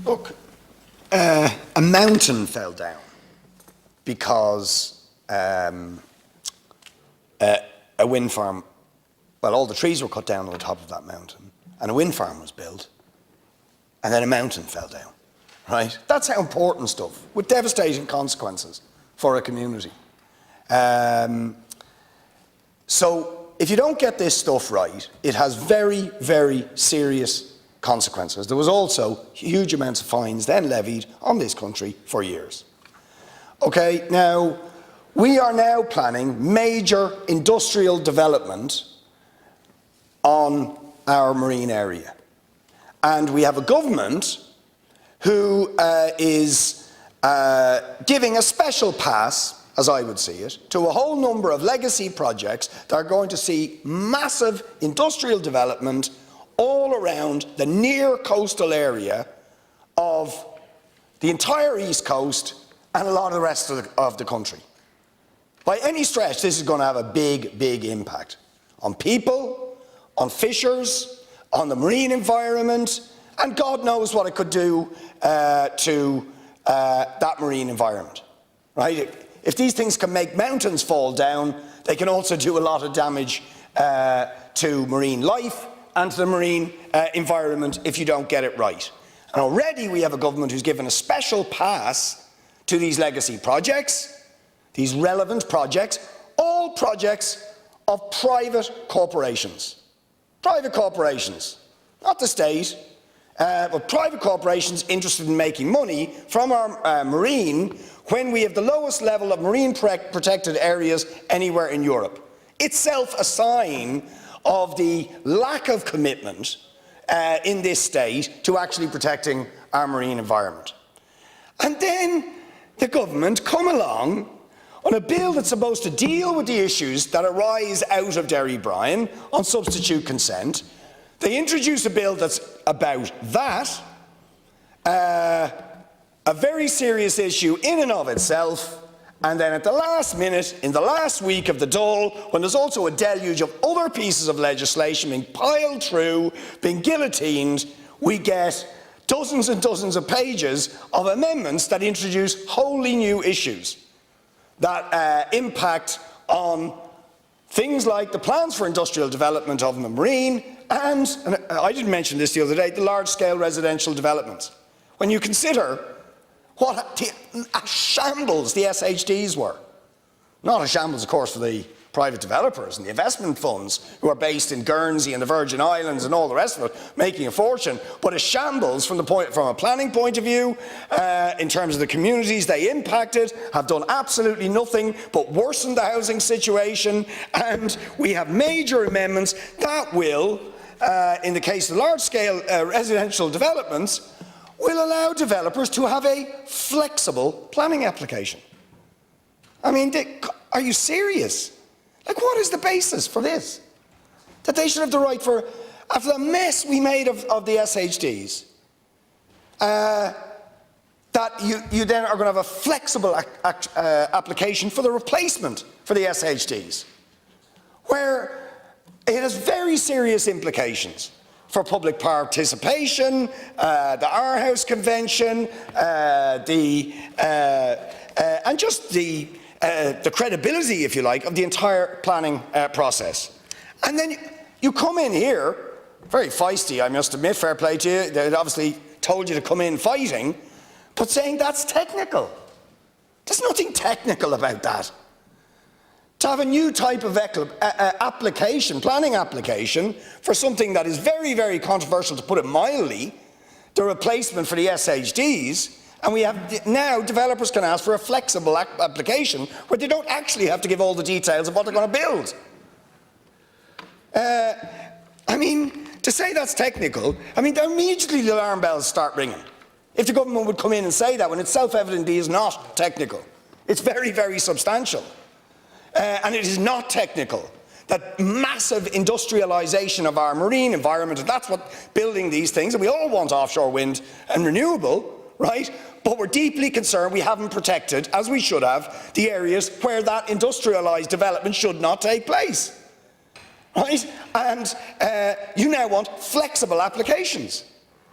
Look, a mountain fell down because a wind farm, well, all the trees were cut down on the top of that mountain, and a wind farm was built, and then a mountain fell down, right? That's how important stuff, with devastating consequences for a community. So if you don't get this stuff right, it has very, very serious consequences. There was also huge amounts of fines then levied on this country for years. Okay, now, we are now planning major industrial development on our marine area. And we have a government who is giving a special pass, as I would see it, to a whole number of legacy projects that are going to see massive industrial development all around the near coastal area of the entire East Coast and a lot of the rest of the country. By any stretch, this is going to have a big, big impact on people, on fishers, on the marine environment, and God knows what it could do to that marine environment, right? If these things can make mountains fall down, they can also do a lot of damage to marine life and to the marine environment if you don't get it right. And already we have a government who's given a special pass to these legacy projects, these relevant projects, all projects of private corporations. Private corporations, not the state, but private corporations interested in making money from our marine when we have the lowest level of marine protected areas anywhere in Europe. Itself a sign of the lack of commitment in this state to actually protecting our marine environment. And then the government come along on a bill that's supposed to deal with the issues that arise out of Derry Bryan on substitute consent. They introduce a bill that's about that, a very serious issue in and of itself, and then at the last minute, in the last week of the Dáil, when there's also a deluge of other pieces of legislation being piled through, being guillotined, we get dozens and dozens of pages of amendments that introduce wholly new issues that impact on things like the plans for industrial development of the marine and I didn't mention this the other day, the large-scale residential developments. When you consider what a shambles the SHDs were. Not a shambles, of course, for the private developers and the investment funds who are based in Guernsey and the Virgin Islands and all the rest of it, making a fortune, but a shambles from a planning point of view, in terms of the communities they impacted, have done absolutely nothing but worsen the housing situation, and we have major amendments that will, in the case of large-scale residential developments, will allow developers to have a flexible planning application. I mean, are you serious? Like, what is the basis for this? That they should have the right for, after the mess we made of the SHDs, that you then are going to have a flexible application for the replacement for the SHDs, where it has very serious implications for public participation, the Our House Convention, and just the credibility, if you like, of the entire planning process. And then you come in here, very feisty, I must admit, fair play to you, they obviously told you to come in fighting, but saying that's technical. There's nothing technical about that. To have a new type of application, planning application, for something that is very, very controversial, to put it mildly, the replacement for the SHDs, and we have now developers can ask for a flexible application where they don't actually have to give all the details of what they're going to build. I mean, to say that's technical, I mean, immediately the alarm bells start ringing. If the government would come in and say that, when it's self-evidently is not technical. It's very, very substantial. And it is not technical. That massive industrialisation of our marine environment, and that's what building these things, and we all want offshore wind and renewable, right? But we're deeply concerned we haven't protected, as we should have, the areas where that industrialised development should not take place, right? And you now want flexible applications,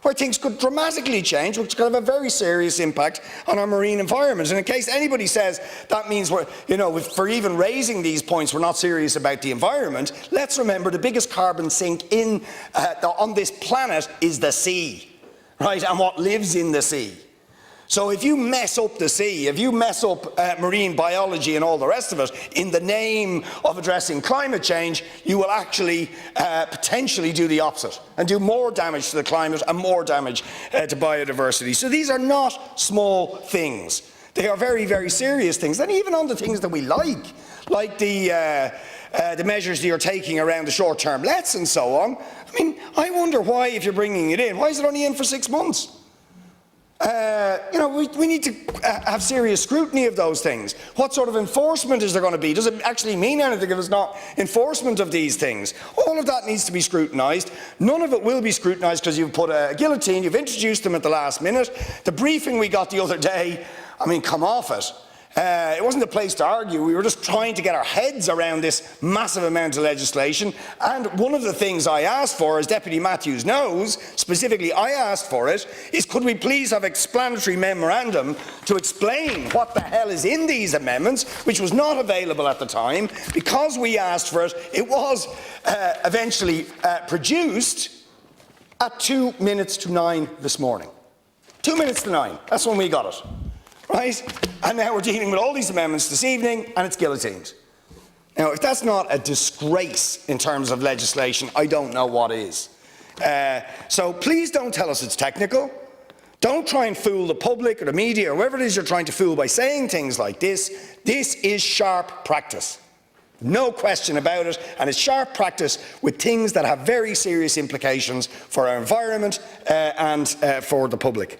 where things could dramatically change, which could have a very serious impact on our marine environment. And in case anybody says that means we're, for even raising these points, we're not serious about the environment, let's remember the biggest carbon sink on this planet is the sea, right? And what lives in the sea. So if you mess up the sea, if you mess up marine biology and all the rest of it in the name of addressing climate change, you will actually potentially do the opposite and do more damage to the climate and more damage to biodiversity. So these are not small things. They are very, very serious things. And even on the things that we like the measures that you're taking around the short-term lets and so on, I mean, I wonder why, if you're bringing it in, why is it only in for 6 months? We need to have serious scrutiny of those things. What sort of enforcement is there going to be? Does it actually mean anything if it's not enforcement of these things? All of that needs to be scrutinised. None of it will be scrutinised because you've put a guillotine, you've introduced them at the last minute. The briefing we got the other day, I mean, come off it. It wasn't a place to argue. We were just trying to get our heads around this massive amount of legislation. And one of the things I asked for, as Deputy Matthews knows, specifically I asked for it, is could we please have explanatory memorandum to explain what the hell is in these amendments, which was not available at the time. Because we asked for it, it was eventually produced at 2 minutes to 9 this morning. 2 minutes to 9, that's when we got it. Right? And now we're dealing with all these amendments this evening, and it's guillotined. Now, if that's not a disgrace in terms of legislation, I don't know what is. So please don't tell us it's technical. Don't try and fool the public or the media or whoever it is you're trying to fool by saying things like this. This is sharp practice. No question about it, and it's sharp practice with things that have very serious implications for our environment and for the public.